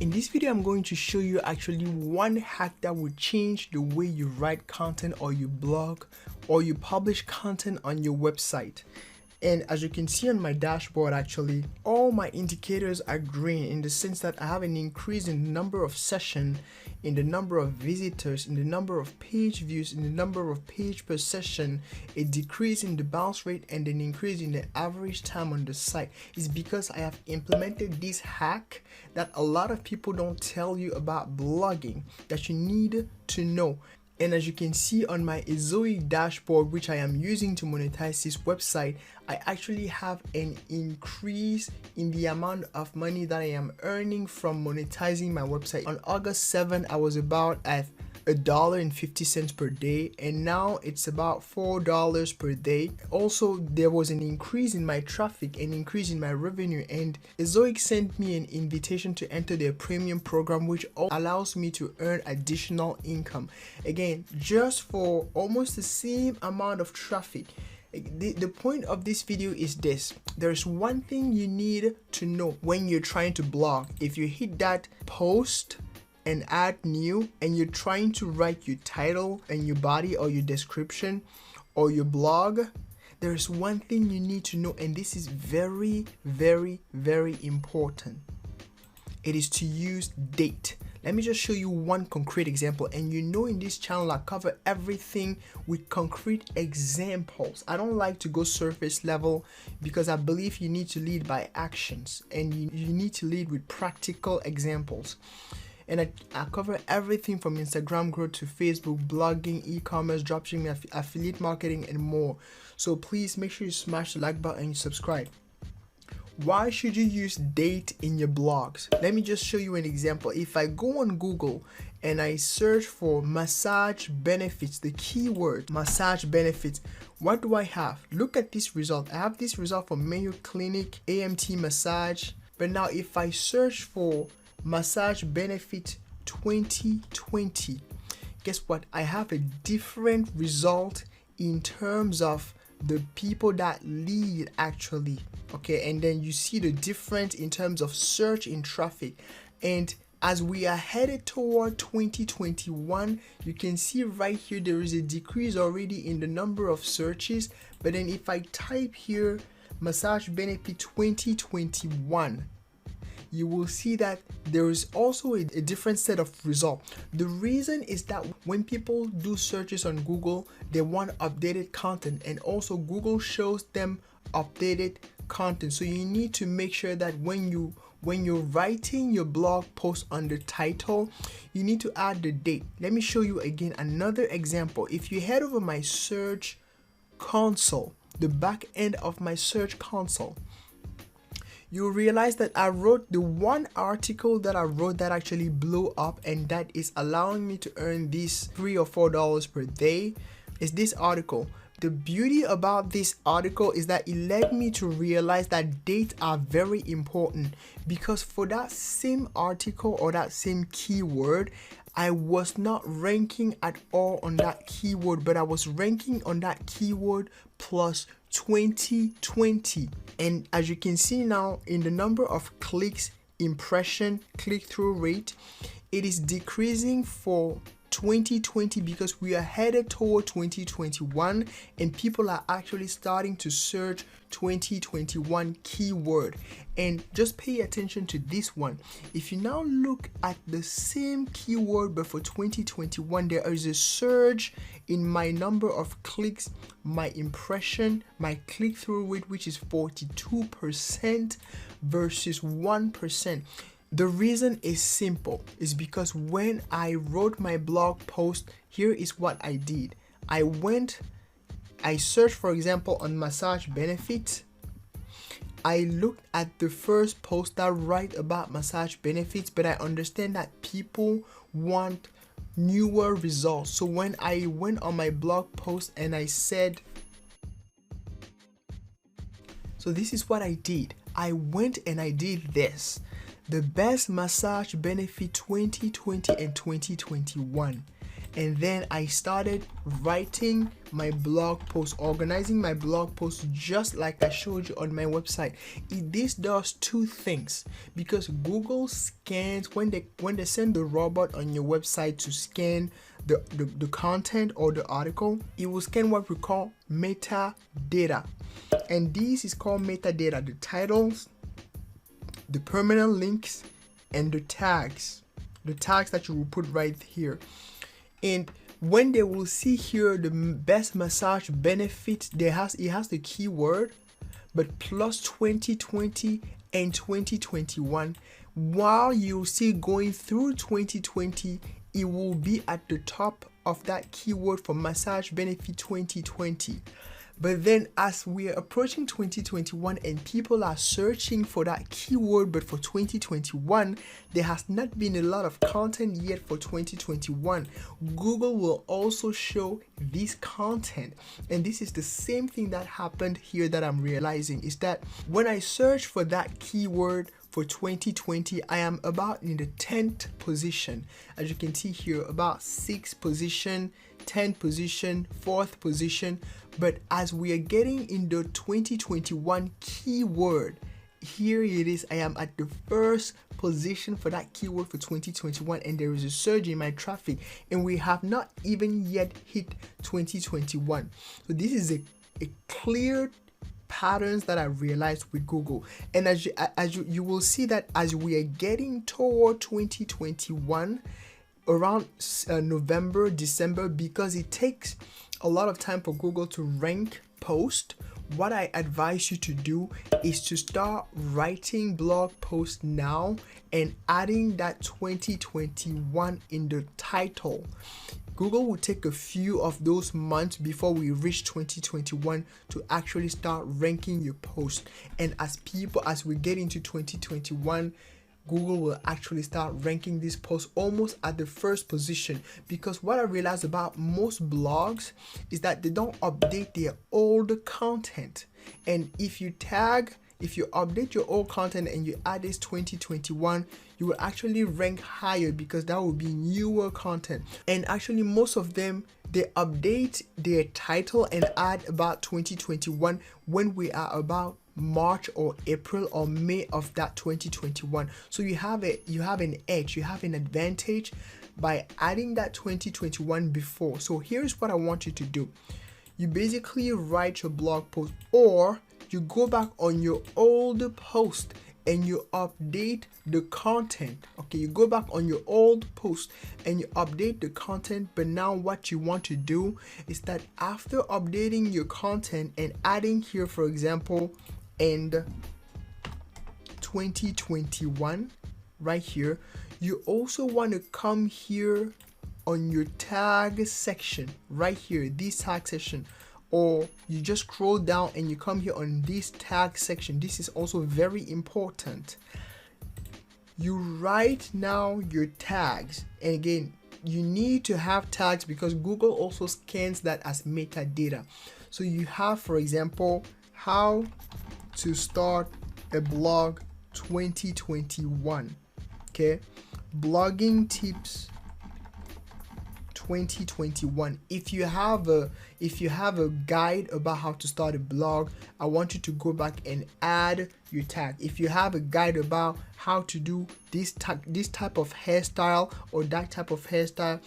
In this video, I'm going to show you actually one hack that will change the way you write content or you blog or you publish content on your website. And as you can see on my dashboard, actually, all my indicators are green in the sense that I have an increase in the number of sessions, in the number of visitors, in the number of page views, in the number of page per session, a decrease in the bounce rate, and an increase in the average time on the site. It's because I have implemented this hack that a lot of people don't tell you about blogging that you need to know. And as you can see on my Zoe dashboard, which I am using to monetize this website, I actually have an increase in the amount of money that I am earning from monetizing my website. On August 7th, I was about at $1.50 per day, and now it's about $4 per day. Also, there was an increase in my traffic, an increase in my revenue, and Zoic sent me an invitation to enter their premium program, which allows me to earn additional income. Again, just for almost the same amount of traffic. The point of this video is this: there's one thing you need to know when you're trying to blog. If you hit that post and add new and you're trying to write your title and your body or your description or your blog, there's one thing you need to know, and this is very, very, very important. It is to use date. Let me just show you one concrete example. And you know, in this channel I cover everything with concrete examples. I don't like to go surface level because I believe you need to lead by actions, and you need to lead with practical examples. And I cover everything from Instagram growth to Facebook, blogging, e-commerce, dropshipping, affiliate marketing, and more. So please make sure you smash the like button and you subscribe. Why should you use date in your blogs? Let me just show you an example. If I go on Google and I search for massage benefits, the keyword massage benefits, what do I have? Look at this result. I have this result for Mayo Clinic, AMT massage. But now if I search for massage benefit 2020, guess what? I have a different result in terms of the people that lead actually. Okay, and then you see the difference in terms of search in traffic. And as we are headed toward 2021, you can see right here there is a decrease already in the number of searches. But then if I type here massage benefit 2021, you will see that there is also a different set of results. The reason is that when people do searches on Google, they want updated content, and also Google shows them updated content. So you need to make sure that when you're writing your blog post on the title, you need to add the date. Let me show you again another example. If you head over my search console, the back end of my search console, you'll realize that I wrote the one article that I wrote that actually blew up, and that is allowing me to earn these $3 or $4 per day, is this article. The beauty about this article is that it led me to realize that dates are very important, because for that same article or that same keyword, I was not ranking at all on that keyword, but I was ranking on that keyword plus 2020. And as you can see now in the number of clicks, impression, click-through rate, it is decreasing for 2020 because we are headed toward 2021 and people are actually starting to search 2021 keyword. And just pay attention to this one. If you now look at the same keyword but for 2021, there is a surge in my number of clicks, my impression, my click-through rate, which is 42% versus 1%. The reason is simple. It's because when I wrote my blog post, here is what I did. I searched, for example, on massage benefits. I looked at the first post that write about massage benefits, but I understand that people want newer results. So when I went on my blog post and I said, so this is what I did. I went and I did this: the best massage benefit 2020 and 2021. and then I started writing my blog post, organizing my blog post just like I showed you on my website. This does two things, because Google scans when they send the robot on your website to scan the content or the article. It will scan what we call metadata, and this is called metadata: the titles, the permanent links, and the tags that you will put right here. And when they will see here the best massage benefit, it has the keyword, but plus 2020 and 2021. While you see going through 2020, it will be at the top of that keyword for massage benefit 2020. But then as we are approaching 2021 and people are searching for that keyword, but for 2021, there has not been a lot of content yet for 2021. Google will also show this content. And this is the same thing that happened here that I'm realizing, is that when I search for that keyword for 2020, I am about in the 10th position. As you can see here, about 6th position, 10th position, 4th position. But as we are getting in the 2021 keyword, here it is. I am at the first position for that keyword for 2021, and there is a surge in my traffic, and we have not even yet hit 2021. So this is a clear patterns that I realized with Google. And as you will see that as we are getting toward 2021, around November, December, because it takes a lot of time for Google to rank post, what I advise you to do is to start writing blog posts now and adding that 2021 in the title. Google will take a few of those months before we reach 2021 to actually start ranking your post. And as we get into 2021, Google will actually start ranking this post almost at the first position. Because what I realized about most blogs is that they don't update their old content. And if you update your old content and you add this 2021, you will actually rank higher because that will be newer content. And actually most of them, they update their title and add about 2021 when we are about March or April or May of that 2021. So you have an edge, you have an advantage by adding that 2021 before. So here's what I want you to do. You basically write your blog post, or you go back on your old post and you update the content. Okay, you go back on your old post and you update the content. But now what you want to do is that after updating your content and adding here, for example, and 2021 right here, you also want to come here on your tag section right here, this tag section, or you just scroll down and you come here on this tag section. This is also very important. You write now your tags, and again, you need to have tags because Google also scans that as metadata. So you have, for example, how to start a blog 2021. Okay, blogging tips 2021. If you have a guide about how to start a blog, I want you to go back and add your tag. If you have a guide about how to do this type of hairstyle or that type of hairstyle,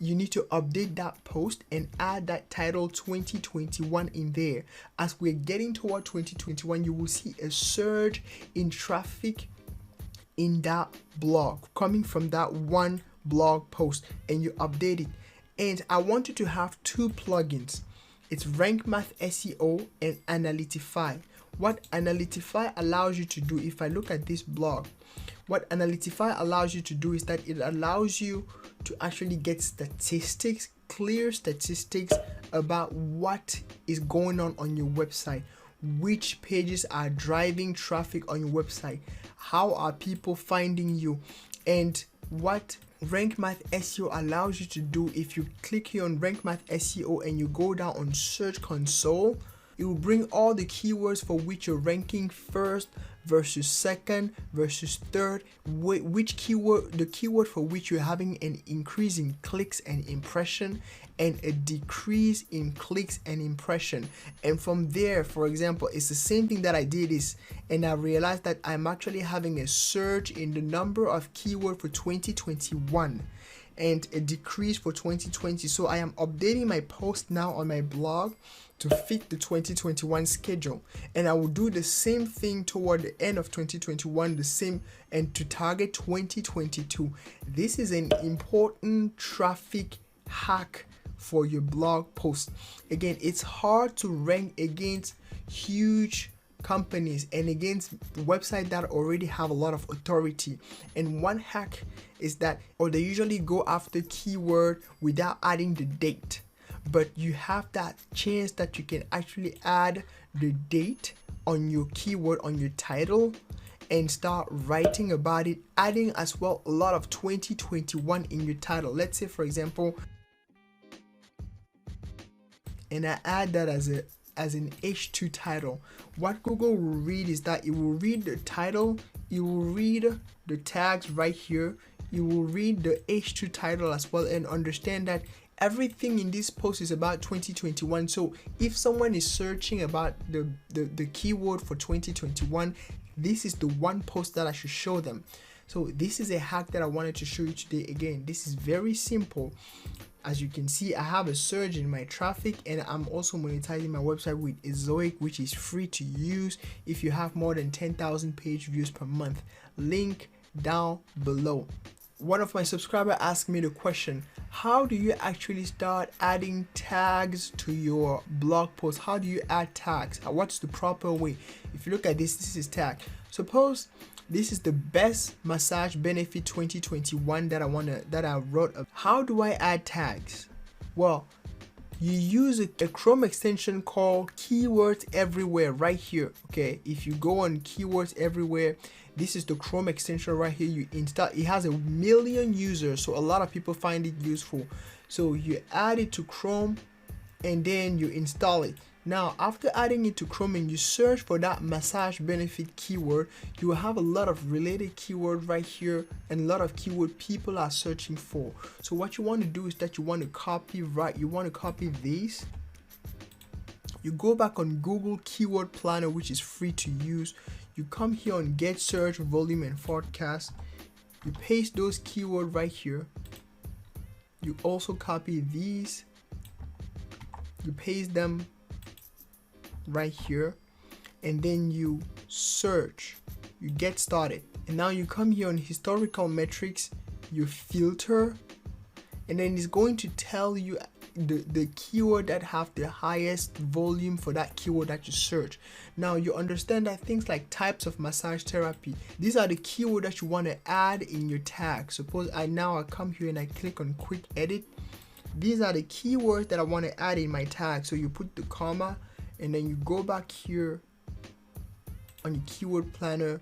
you need to update that post and add that title 2021 in there. As we're getting toward 2021, you will see a surge in traffic in that blog coming from that one blog post, and you update it. And I want you to have two plugins. It's Rank Math SEO and Analytify. What Analytify allows you to do, if I look at this blog, what Analytify allows you to do is that it allows you to actually get statistics, clear statistics about what is going on your website, which pages are driving traffic on your website, how are people finding you. And what Rank Math SEO allows you to do, if you click here on Rank Math SEO and you go down on Search Console, It will bring all the keywords for which you're ranking first versus second versus third, which keyword, the keyword for which you're having an increase in clicks and impression and a decrease in clicks and impression. And from there, for example, it's the same thing that I did is, and I realized that I'm actually having a surge in the number of keyword for 2021 and a decrease for 2020. So I am updating my post now on my blog to fit the 2021 schedule, and I will do the same thing toward the end of 2021, the same, and to target 2022. This is an important traffic hack for your blog post. Again, it's hard to rank against huge companies and against websites that already have a lot of authority. And one hack is that, or they usually go after keyword without adding the date, but you have that chance that you can actually add the date on your keyword, on your title, and start writing about it, adding as well a lot of 2021 in your title. Let's say, for example, and I add that as an H2 title. What Google will read is that it will read the title, it will read the tags right here, it will read the H2 title as well, and understand that everything in this post is about 2021. So if someone is searching about the keyword for 2021, this is the one post that I should show them. So this is a hack that I wanted to show you today. Again, this is very simple. As you can see, I have a surge in my traffic, and I'm also monetizing my website with Ezoic, which is free to use if you have more than 10,000 page views per month. Link down below. One of my subscribers asked me the question, how do you actually start adding tags to your blog post? How do you add tags? What's the proper way? If you look at this, this is tag. Suppose this is the best massage benefit 2021 that I wrote up. How do I add tags? Well, you use a Chrome extension called Keywords Everywhere right here. Okay, if you go on Keywords Everywhere, this is the Chrome extension right here. You install it, has 1 million users, so a lot of people find it useful. So you add it to Chrome and then you install it. Now, after adding it to Chrome and you search for that massage benefit keyword, you will have a lot of related keyword right here and a lot of keyword people are searching for. So what you want to do is that you want to copy these. You go back on Google Keyword Planner, which is free to use. You come here on Get Search, Volume, and Forecast. You paste those keywords right here. You also copy these. You paste them right here, and then you search, you get started, and now you come here on historical metrics, you filter, and then it's going to tell you the keyword that have the highest volume for that keyword that you search. Now you understand that things like types of massage therapy, these are the keyword that you want to add in your tag. Suppose I come here and I click on quick edit. These are the keywords that I want to add in my tag. So you put the comma, and then you go back here on your keyword planner.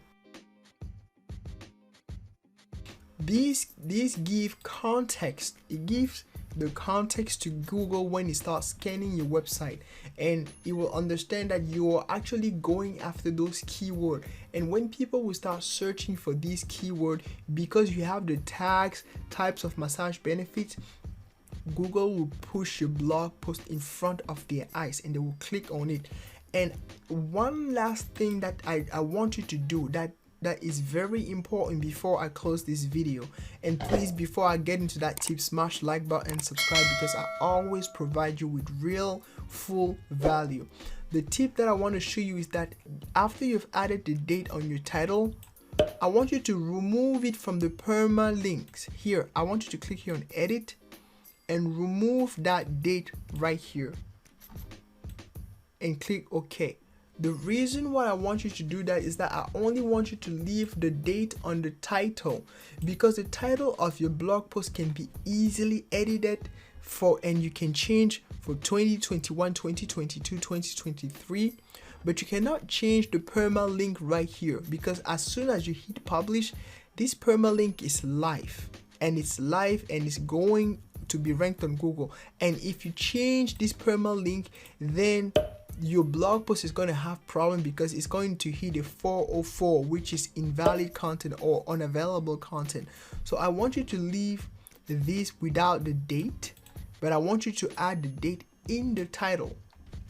These give context. It gives the context to Google when it starts scanning your website, and it will understand that you are actually going after those keywords. And when people will start searching for these keywords, because you have the tags, types of massage benefits, Google will push your blog post in front of their eyes and they will click on it. And one last thing that I want you to do that is very important before I close this video, and please, before I get into that tip, smash like button and subscribe, because I always provide you with real full value. The tip that I want to show you is that after you've added the date on your title, I want you to remove it from the permalinks. Here, I want you to click here on edit and remove that date right here and click OK. The reason why I want you to do that is that I only want you to leave the date on the title, because the title of your blog post can be easily edited and you can change for 2021, 2022, 2023, but you cannot change the permalink right here, because as soon as you hit publish, this permalink is live and it's going to be ranked on Google. And if you change this permalink, then your blog post is going to have problem because it's going to hit a 404, which is invalid content or unavailable content. So I want you to leave this without the date, but I want you to add the date in the title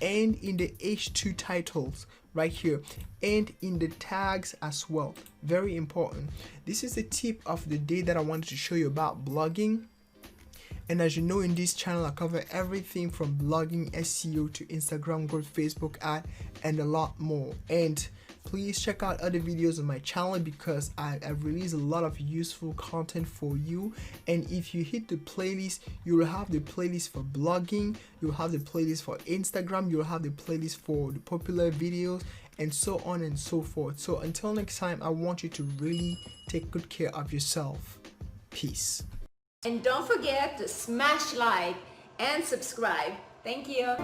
and in the H2 titles right here, and in the tags as well. Very important. This is the tip of the day that I wanted to show you about blogging. And as you know, in this channel I cover everything from blogging, SEO to Instagram growth, Facebook ad, and a lot more. And please check out other videos on my channel because I release a lot of useful content for you. And if you hit the playlist, you will have the playlist for blogging, you'll have the playlist for Instagram, you'll have the playlist for the popular videos, and so on and so forth. So until next time, I want you to really take good care of yourself. Peace. And don't forget to smash like and subscribe. Thank you.